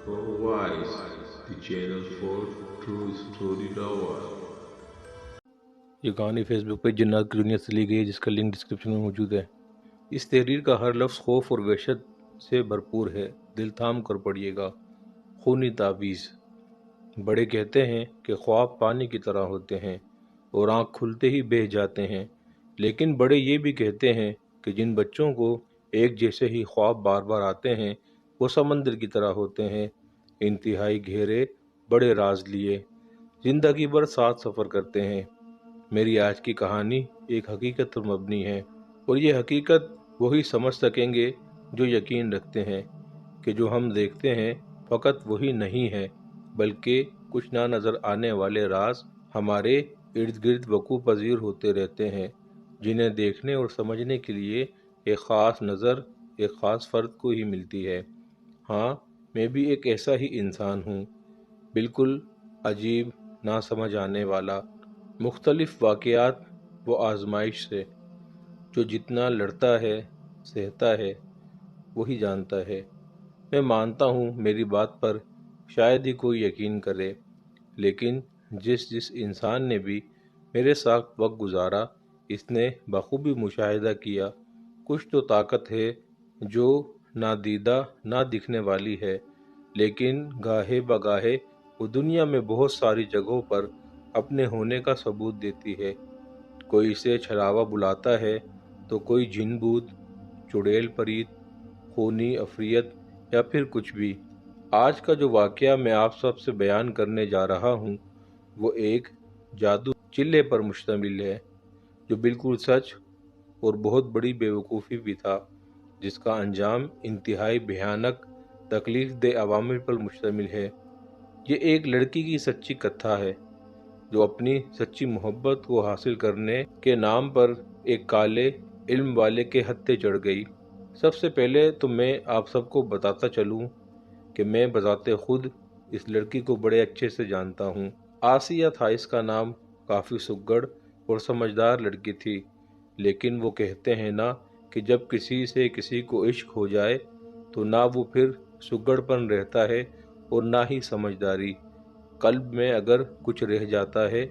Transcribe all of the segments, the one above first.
Wise, the channel for true story lover. یہ کہانی face بک پہ جنات کی دنیا سے لی گئی ہے، جس کا لنک ڈسکرپشن میں موجود ہے۔ اس تحریر کا ہر لفظ خوف اور وحشت سے بھرپور ہے، دل تھام کر پڑھیے گا۔ خونی تعویذ۔ بڑے کہتے ہیں کہ خواب پانی کی طرح ہوتے ہیں اور آنکھ کھلتے ہی بہہ جاتے ہیں، لیکن بڑے یہ بھی کہتے ہیں کہ جن بچوں کو ایک جیسے ہی خواب بار بار آتے ہیں وہ سمندر کی طرح ہوتے ہیں، انتہائی گہرے، بڑے راز لیے، زندگی بھر ساتھ سفر کرتے ہیں۔ میری آج کی کہانی ایک حقیقت پر مبنی ہے، اور یہ حقیقت وہی سمجھ سکیں گے جو یقین رکھتے ہیں کہ جو ہم دیکھتے ہیں فقط وہی نہیں ہے، بلکہ کچھ نہ نظر آنے والے راز ہمارے ارد گرد وقوع پذیر ہوتے رہتے ہیں، جنہیں دیکھنے اور سمجھنے کے لیے ایک خاص نظر ایک خاص فرد کو ہی ملتی ہے۔ ہاں، میں بھی ایک ایسا ہی انسان ہوں، بالکل عجیب، نہ سمجھ آنے والا، مختلف واقعات و آزمائش سے، جو جتنا لڑتا ہے سہتا ہے وہی جانتا ہے۔ میں مانتا ہوں میری بات پر شاید ہی کوئی یقین کرے، لیکن جس انسان نے بھی میرے ساتھ وقت گزارا، اس نے بخوبی مشاہدہ کیا کچھ تو طاقت ہے جو نہ دیدہ نہ دکھنے والی ہے، لیکن گاہے بگاہے وہ دنیا میں بہت ساری جگہوں پر اپنے ہونے کا ثبوت دیتی ہے۔ کوئی اسے چھلاوا بلاتا ہے تو کوئی جن بوت، چڑیل پریت، خونی عفریت یا پھر کچھ بھی۔ آج کا جو واقعہ میں آپ سب سے بیان کرنے جا رہا ہوں وہ ایک جادو چلے پر مشتمل ہے، جو بالکل سچ اور بہت بڑی بیوقوفی بھی تھا، جس کا انجام انتہائی بھیانک تکلیف دہ عوامل پر مشتمل ہے۔ یہ ایک لڑکی کی سچی کتھا ہے جو اپنی سچی محبت کو حاصل کرنے کے نام پر ایک کالے علم والے کے ہتھے چڑھ گئی۔ سب سے پہلے تو میں آپ سب کو بتاتا چلوں کہ میں بذات خود اس لڑکی کو بڑے اچھے سے جانتا ہوں۔ آسیہ تھا اس کا نام، کافی سگڑ اور سمجھدار لڑکی تھی، لیکن وہ کہتے ہیں نا کہ جب کسی سے کسی کو عشق ہو جائے تو نہ وہ پھر سگڑ پن رہتا ہے اور نہ ہی سمجھداری، قلب میں اگر کچھ رہ جاتا ہے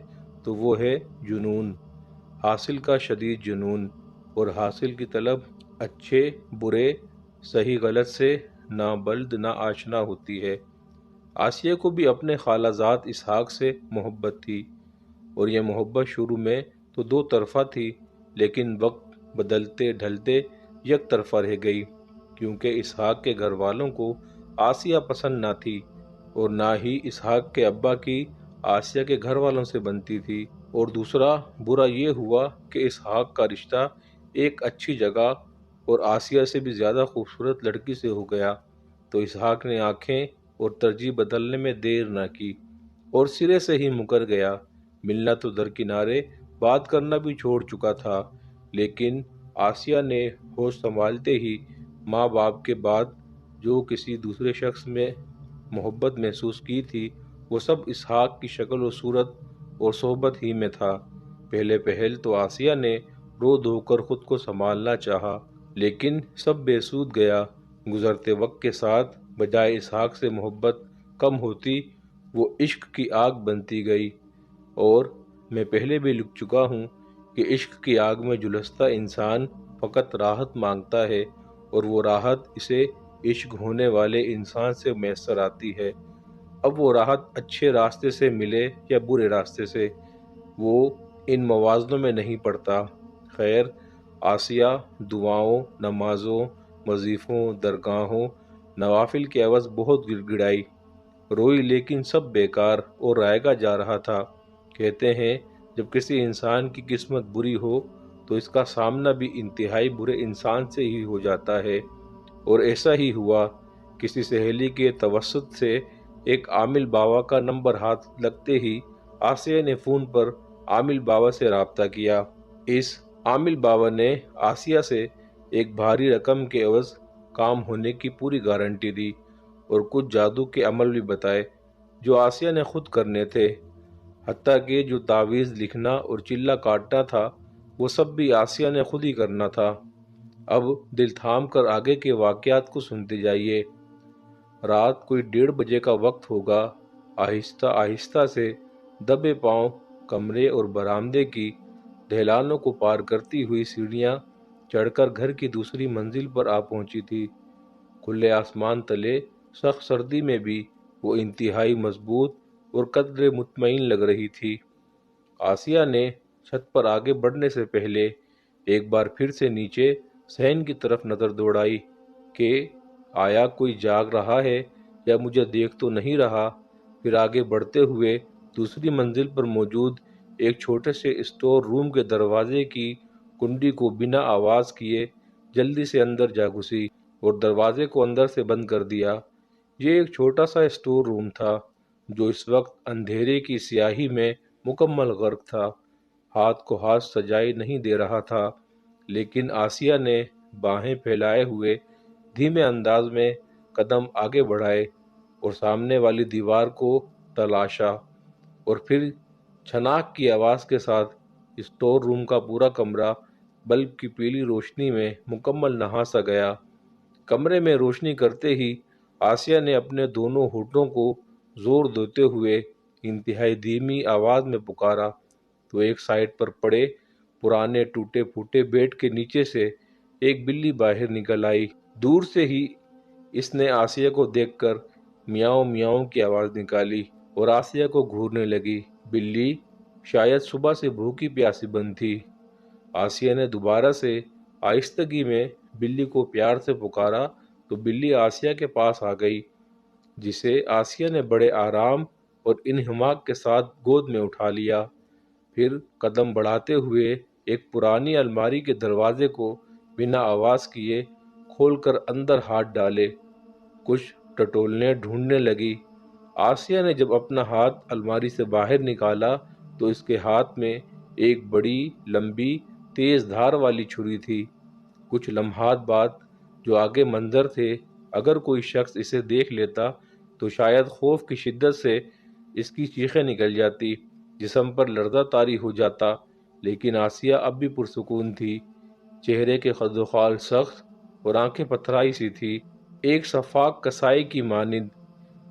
تو وہ ہے جنون، حاصل کا شدید جنون، اور حاصل کی طلب اچھے برے صحیح غلط سے نہ بلد نہ آشنا ہوتی ہے۔ آسیہ کو بھی اپنے خالہ زاد اسحاق سے محبت تھی، اور یہ محبت شروع میں تو دو طرفہ تھی، لیکن وقت بدلتے ڈھلتے یک طرفہ رہ گئی، کیونکہ اسحاق کے گھر والوں کو آسیہ پسند نہ تھی، اور نہ ہی اسحاق کے ابا کی آسیہ کے گھر والوں سے بنتی تھی۔ اور دوسرا برا یہ ہوا کہ اسحاق کا رشتہ ایک اچھی جگہ اور آسیہ سے بھی زیادہ خوبصورت لڑکی سے ہو گیا، تو اسحاق نے آنکھیں اور ترجیح بدلنے میں دیر نہ کی اور سرے سے ہی مکر گیا۔ ملنا تو درکنارے، بات کرنا بھی چھوڑ چکا تھا، لیکن آسیہ نے ہوش سنبھالتے ہی ماں باپ کے بعد جو کسی دوسرے شخص میں محبت محسوس کی تھی وہ سب اسحاق کی شکل و صورت اور صحبت ہی میں تھا۔ پہلے پہل تو آسیہ نے رو دھو کر خود کو سنبھالنا چاہا، لیکن سب بے سود گیا۔ گزرتے وقت کے ساتھ بجائے اسحاق سے محبت کم ہوتی، وہ عشق کی آگ بنتی گئی، اور میں پہلے بھی لکھ چکا ہوں کہ عشق کی آگ میں جھلستا انسان فقط راحت مانگتا ہے، اور وہ راحت اسے عشق ہونے والے انسان سے میسر آتی ہے۔ اب وہ راحت اچھے راستے سے ملے یا برے راستے سے، وہ ان موازنوں میں نہیں پڑتا۔ خیر، آسیہ دعاؤں، نمازوں، وظیفوں، درگاہوں، نوافل کے عوض بہت گڑ گڑائی، روئی، لیکن سب بیکار اور رائے گا جا رہا تھا۔ کہتے ہیں جب کسی انسان کی قسمت بری ہو تو اس کا سامنا بھی انتہائی برے انسان سے ہی ہو جاتا ہے، اور ایسا ہی ہوا۔ کسی سہیلی کے توسط سے ایک عامل بابا کا نمبر ہاتھ لگتے ہی آسیہ نے فون پر عامل بابا سے رابطہ کیا۔ اس عامل بابا نے آسیہ سے ایک بھاری رقم کے عوض کام ہونے کی پوری گارنٹی دی، اور کچھ جادو کے عمل بھی بتائے جو آسیہ نے خود کرنے تھے، حتیٰ کہ جو تعویذ لکھنا اور چلہ کاٹنا تھا وہ سب بھی آسیہ نے خود ہی کرنا تھا۔ اب دل تھام کر آگے کے واقعات کو سنتے جائیے۔ رات کوئی 1:30 کا وقت ہوگا۔ آہستہ آہستہ سے دبے پاؤں کمرے اور برآمدے کی دہلانوں کو پار کرتی ہوئی سیڑھیاں چڑھ کر گھر کی دوسری منزل پر آ پہنچی تھی۔ کھلے آسمان تلے سخت سردی میں بھی وہ انتہائی مضبوط اور قدرے مطمئن لگ رہی تھی۔ آسیہ نے چھت پر آگے بڑھنے سے پہلے ایک بار پھر سے نیچے صحن کی طرف نظر دوڑائی کہ آیا کوئی جاگ رہا ہے یا مجھے دیکھ تو نہیں رہا۔ پھر آگے بڑھتے ہوئے دوسری منزل پر موجود ایک چھوٹے سے اسٹور روم کے دروازے کی کنڈی کو بنا آواز کیے جلدی سے اندر جا گھسی اور دروازے کو اندر سے بند کر دیا۔ یہ ایک چھوٹا سا اسٹور روم تھا جو اس وقت اندھیرے کی سیاہی میں مکمل غرق تھا۔ ہاتھ کو ہاتھ سجائی نہیں دے رہا تھا، لیکن آسیہ نے باہیں پھیلائے ہوئے دھیمے انداز میں قدم آگے بڑھائے اور سامنے والی دیوار کو تلاشا، اور پھر چھناک کی آواز کے ساتھ اسٹور روم کا پورا کمرہ بلب کی پیلی روشنی میں مکمل نہا سا گیا۔ کمرے میں روشنی کرتے ہی آسیہ نے اپنے دونوں ہونٹوں کو زور دیتے ہوئے انتہائی دھیمی آواز میں پکارا تو ایک سائڈ پر پڑے پرانے ٹوٹے پھوٹے بیڈ کے نیچے سے ایک بلی باہر نکل آئی۔ دور سے ہی اس نے آسیہ کو دیکھ کر میاؤں میاؤں کی آواز نکالی اور آسیہ کو گھورنے لگی۔ بلی شاید صبح سے بھوکی پیاسی بند تھی۔ آسیہ نے دوبارہ سے آہستگی میں بلی کو پیار سے پکارا تو بلی آسیہ کے پاس آ گئی، جسے آسیہ نے بڑے آرام اور انہماک کے ساتھ گود میں اٹھا لیا۔ پھر قدم بڑھاتے ہوئے ایک پرانی الماری کے دروازے کو بنا آواز کیے کھول کر اندر ہاتھ ڈالے، کچھ ٹٹولنے ڈھونڈنے لگی۔ آسیہ نے جب اپنا ہاتھ الماری سے باہر نکالا تو اس کے ہاتھ میں ایک بڑی لمبی تیز دھار والی چھری تھی۔ کچھ لمحات بعد جو آگے منظر تھے، اگر کوئی شخص اسے دیکھ لیتا تو شاید خوف کی شدت سے اس کی چیخیں نکل جاتی، جسم پر لرزہ طاری ہو جاتا، لیکن آسیہ اب بھی پرسکون تھی۔ چہرے کے خد و خال سخت اور آنکھیں پتھرائی سی تھی، ایک شفاف کسائی کی مانند۔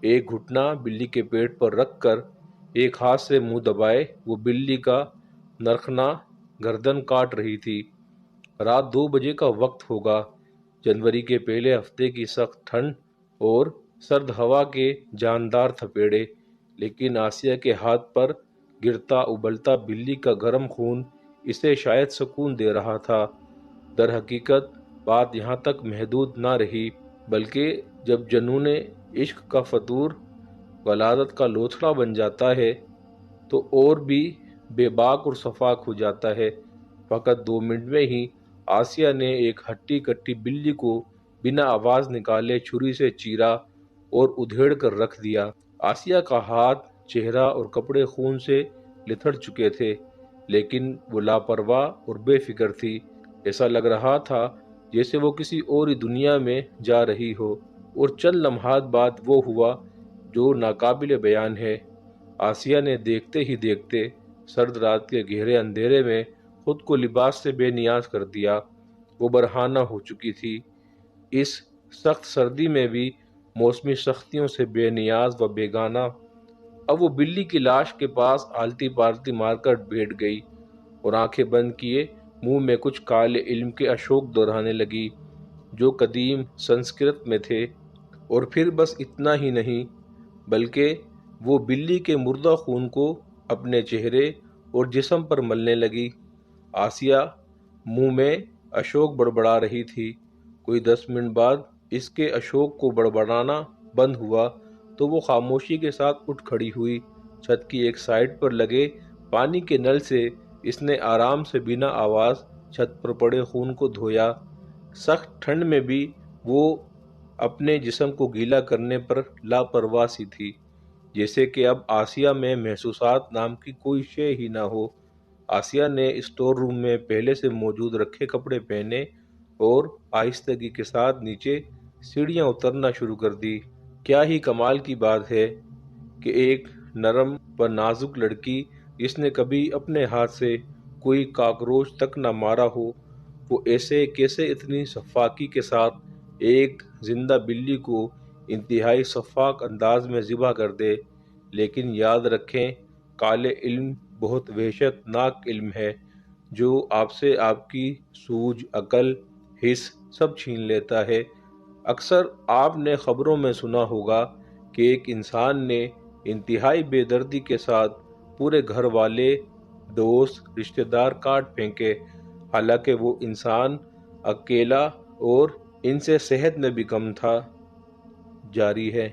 ایک گھٹنا بلی کے پیٹ پر رکھ کر ایک ہاتھ سے منہ دبائے وہ بلی کا نرخنا گردن کاٹ رہی تھی۔ رات 2 بجے کا وقت ہوگا۔ جنوری کے پہلے ہفتے کی سخت ٹھنڈ اور سرد ہوا کے جاندار تھپیڑے، لیکن آسیہ کے ہاتھ پر گرتا ابلتا بلی کا گرم خون اسے شاید سکون دے رہا تھا۔ در حقیقت بات یہاں تک محدود نہ رہی، بلکہ جب جنون عشق کا فطور ولادت کا لوتھڑا بن جاتا ہے تو اور بھی بے باک اور شفاق ہو جاتا ہے۔ فقط 2 منٹ میں ہی آسیہ نے ایک ہٹی کٹی بلی کو بنا آواز نکالے چھری سے چیرا اور ادھیڑ کر رکھ دیا۔ آسیہ کا ہاتھ، چہرہ اور کپڑے خون سے لتھڑ چکے تھے، لیکن وہ لاپرواہ اور بے فکر تھی۔ ایسا لگ رہا تھا جیسے وہ کسی اور ہی دنیا میں جا رہی ہو، اور چند لمحات بعد وہ ہوا جو ناقابل بیان ہے۔ آسیہ نے دیکھتے ہی دیکھتے سرد رات کے گہرے اندھیرے میں خود کو لباس سے بے نیاز کر دیا۔ وہ برہنہ ہو چکی تھی۔ اس سخت سردی میں بھی موسمی سختیوں سے بے نیاز و بیگانہ۔ اب وہ بلی کی لاش کے پاس آلتی پالتی مار کر بیٹھ گئی اور آنکھیں بند کیے منہ میں کچھ کالے علم کے اشوک دہرانے لگی جو قدیم سنسکرت میں تھے۔ اور پھر بس اتنا ہی نہیں، بلکہ وہ بلی کے مردہ خون کو اپنے چہرے اور جسم پر ملنے لگی۔ آسیہ منہ میں اشوک بڑبڑا رہی تھی۔ کوئی 10 منٹ بعد اس کے اشوک کو بڑبڑانا بند ہوا تو وہ خاموشی کے ساتھ اٹھ کھڑی ہوئی۔ چھت کی ایک سائڈ پر لگے پانی کے نل سے اس نے آرام سے بنا آواز چھت پر پڑے خون کو دھویا۔ سخت ٹھنڈ میں بھی وہ اپنے جسم کو گیلا کرنے پر لاپرواہ سی تھی، جیسے کہ اب آسیہ میں محسوسات نام کی کوئی شے ہی نہ ہو۔ آسیہ نے اسٹور روم میں پہلے سے موجود رکھے کپڑے پہنے اور آہستگی کے ساتھ نیچے سیڑھیاں اترنا شروع کر دی۔ کیا ہی کمال کی بات ہے کہ ایک نرم و نازک لڑکی جس نے کبھی اپنے ہاتھ سے کوئی کاکروچ تک نہ مارا ہو، وہ ایسے کیسے اتنی شفاقی کے ساتھ ایک زندہ بلی کو انتہائی شفاف انداز میں ذبح کر دے۔ لیکن یاد رکھیں، کالے علم بہت وحشت ناک علم ہے جو آپ سے آپ کی سوجھ، عقل، حس سب چھین لیتا ہے۔ اکثر آپ نے خبروں میں سنا ہوگا کہ ایک انسان نے انتہائی بے دردی کے ساتھ پورے گھر والے، دوست، رشتہ دار کاٹ پھینکے، حالانکہ وہ انسان اکیلا اور ان سے صحت میں بھی کم تھا۔ جاری ہے۔